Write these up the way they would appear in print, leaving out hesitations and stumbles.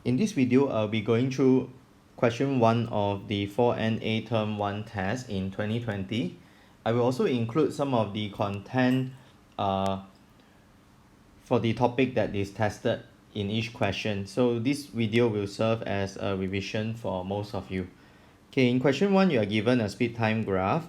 In this video, I'll be going through question 1 of the 4NA Term 1 test in 2020. I will also include some of the content for the topic that is tested in each question. So this video will serve as a revision for most of you. Okay, in question 1, you are given a speed time graph.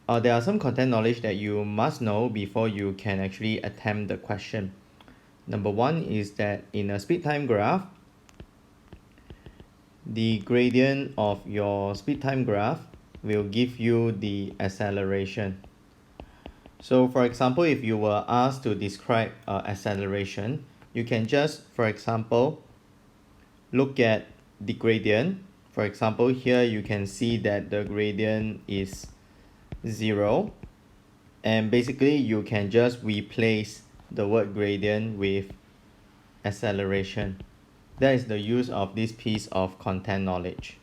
There are some content knowledge that you must know before you can actually attempt the question. Number 1 is that in a speed time graph, the gradient of your speed time graph will give you the acceleration. So for example, if you were asked to describe acceleration, you can just, for example, look at the gradient. For example, here you can see that the gradient is 0, and basically you can just replace the word gradient with acceleration. That is the use of this piece of content knowledge.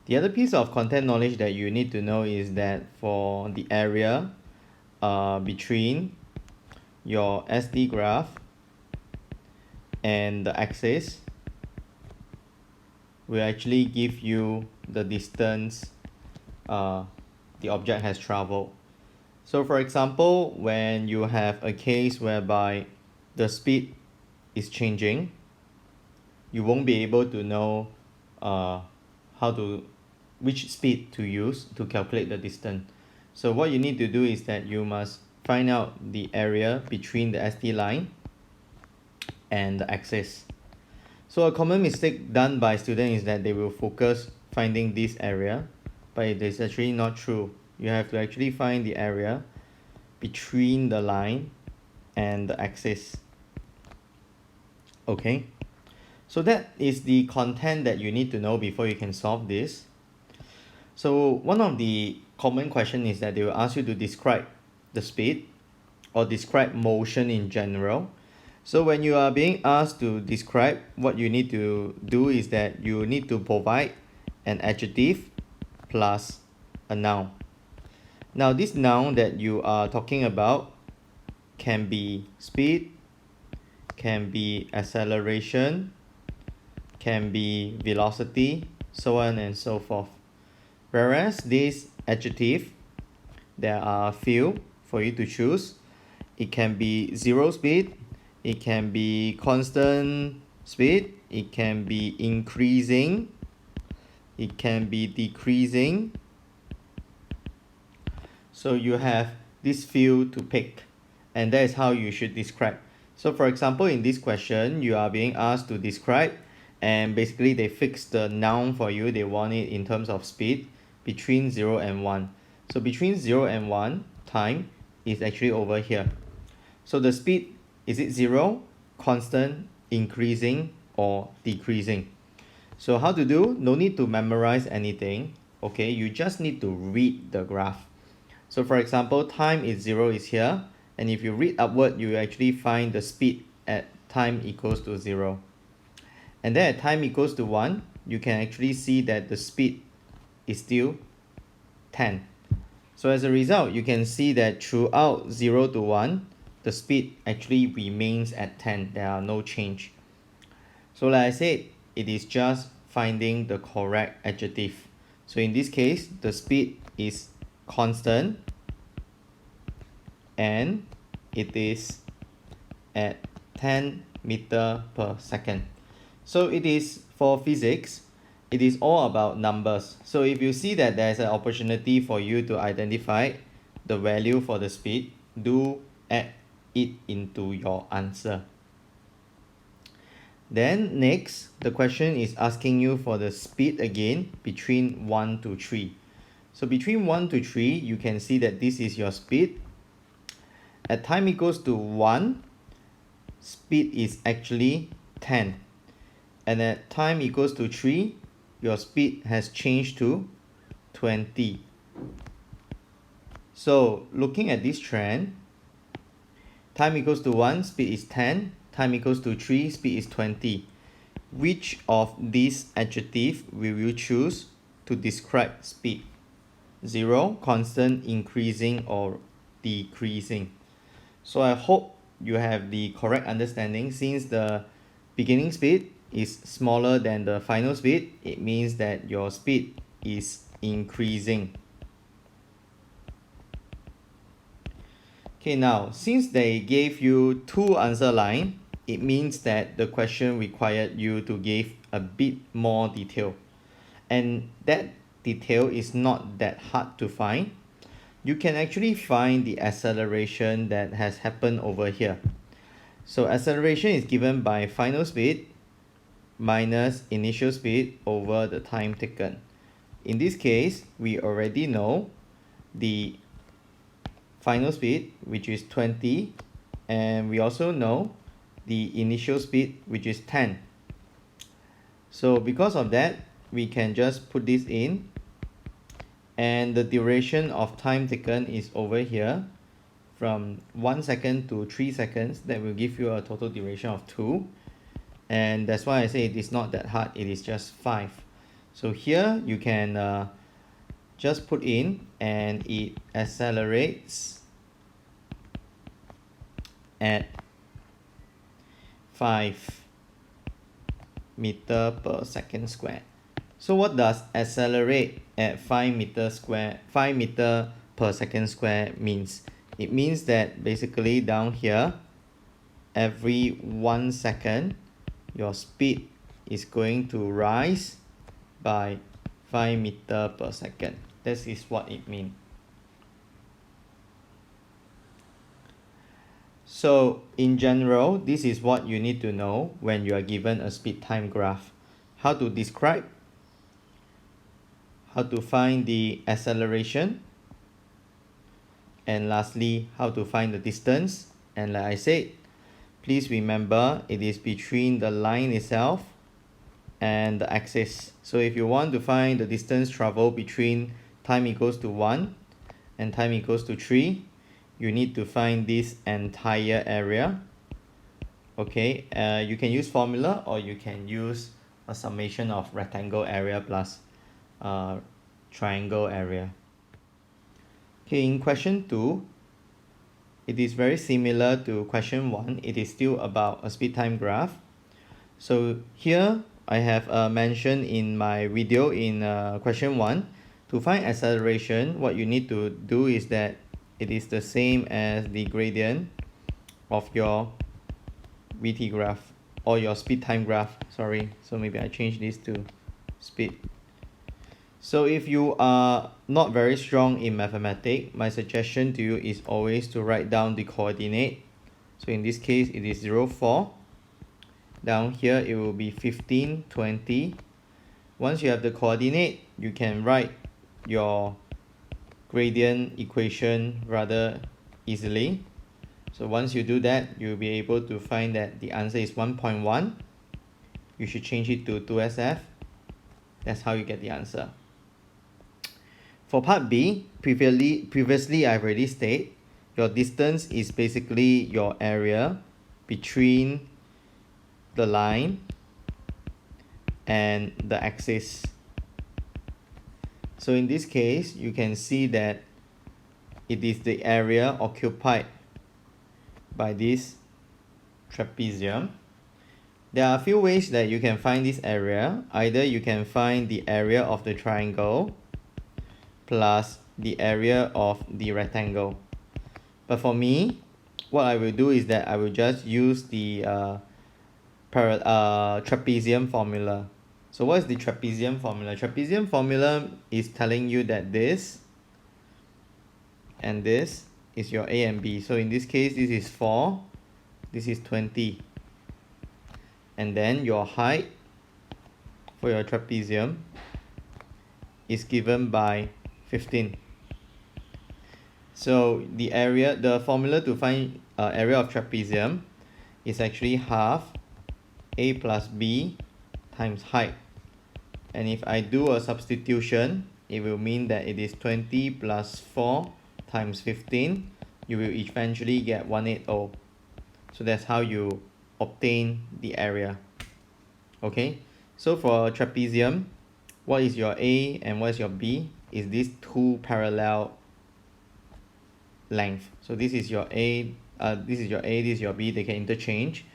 The other piece of content knowledge that you need to know is that for the area between your SD graph and the axis will actually give you the distance the object has traveled. So for example, when you have a case whereby the speed is changing, you won't be able to know which speed to use to calculate the distance. So what you need to do is that you must find out the area between the SD line and the axis. So a common mistake done by students is that they will focus finding this area, but it is actually not true. You have to actually find the area between the line and the axis. Okay, so that is the content that you need to know before you can solve this. So one of the common questions is that they will ask you to describe the speed or describe motion in general. So when you are being asked to describe, what you need to do is that you need to provide an adjective plus a noun. Now this noun that you are talking about can be speed, can be acceleration, can be velocity, so on and so forth. Whereas this adjective, there are a few for you to choose. It can be zero speed, it can be constant speed, it can be increasing, it can be decreasing. So you have this few to pick, and that is how you should describe. So for example, in this question, you are being asked to describe, and basically they fix the noun for you. They want it in terms of speed between 0 and 1. So between 0 and 1, time is actually over here. So the speed, is it 0, constant, increasing, or decreasing? So how to do? No need to memorize anything. Okay, you just need to read the graph. So for example, time is 0 is here, and if you read upward, you actually find the speed at time equals to 0. And then at time equals to 1, you can actually see that the speed is still 10. So as a result, you can see that throughout 0 to 1, the speed actually remains at 10. There are no change. So like I said, it is just finding the correct adjective. So in this case, the speed is constant and it is at 10 meter per second. So it is for physics, it is all about numbers. So if you see that there's an opportunity for you to identify the value for the speed, do add it into your answer. Then next, the question is asking you for the speed again between 1 to 3. So between 1 to 3, you can see that this is your speed. At time equals to 1, speed is actually 10. And at time equals to 3, your speed has changed to 20. So looking at this trend, time equals to 1, speed is 10. Time equals to 3, speed is 20. Which of these adjectives will you choose to describe speed? 0, constant, increasing, or decreasing? So I hope you have the correct understanding, since the beginning speed is smaller than the final speed, it means that your speed is increasing. Okay, now since they gave you two answer lines, it means that the question required you to give a bit more detail. And that detail is not that hard to find. You can actually find the acceleration that has happened over here. So acceleration is given by final speed minus initial speed over the time taken. In this case, we already know the final speed, which is 20, and we also know the initial speed, which is 10. So because of that, we can just put this in, and the duration of time taken is over here from 1 second to 3 seconds. That will give you a total duration of 2, and that's why I say it is not that hard, it is just 5. So here you can just put in, and it accelerates at 5 meter per second squared. So what does accelerate at 5 meter per second squared means? It means that basically down here, every 1 second, your speed is going to rise by 5 meter per second. This is what it means. So in general, this is what you need to know when you are given a speed time graph. How to describe, how to find the acceleration, and lastly, how to find the distance. And like I said, please remember it is between the line itself and the axis. So if you want to find the distance traveled between time equals to 1 and time equals to 3, you need to find this entire area. Okay, you can use formula, or you can use a summation of rectangle area plus triangle area. Okay, in question 2, it is very similar to question 1. It is still about a speed time graph. So here I have mentioned in my video in question 1, to find acceleration, what you need to do is that it is the same as the gradient of your VT graph, or your speed time graph, sorry. So maybe I change this to speed. So if you are not very strong in mathematics, my suggestion to you is always to write down the coordinate. So in this case, it is 0, 4. Down here, it will be 15, 20. Once you have the coordinate, you can write your gradient equation rather easily. So once you do that, you'll be able to find that the answer is 1.1. You should change it to 2SF. That's how you get the answer. For part B, previously I've already stated, your distance is basically your area between the line and the axis. So in this case, you can see that it is the area occupied by this trapezium. There are a few ways that you can find this area. Either you can find the area of the triangle plus the area of the rectangle. But for me, what I will do is that I will just use the trapezium formula. So what is the trapezium formula? Trapezium formula is telling you that this and this is your A and B. So in this case, this is 4, this is 20. And then your height for your trapezium is given by 15. So the formula to find area of trapezium is actually half A plus B times height. And if I do a substitution, it will mean that it is 20 plus 4 times 15. You will eventually get 180. So that's how you obtain the area. Okay, so for trapezium, what is your A and what is your B? Is these two parallel length. So this is your A, this is your B, they can interchange.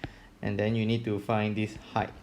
and then you need to find this height.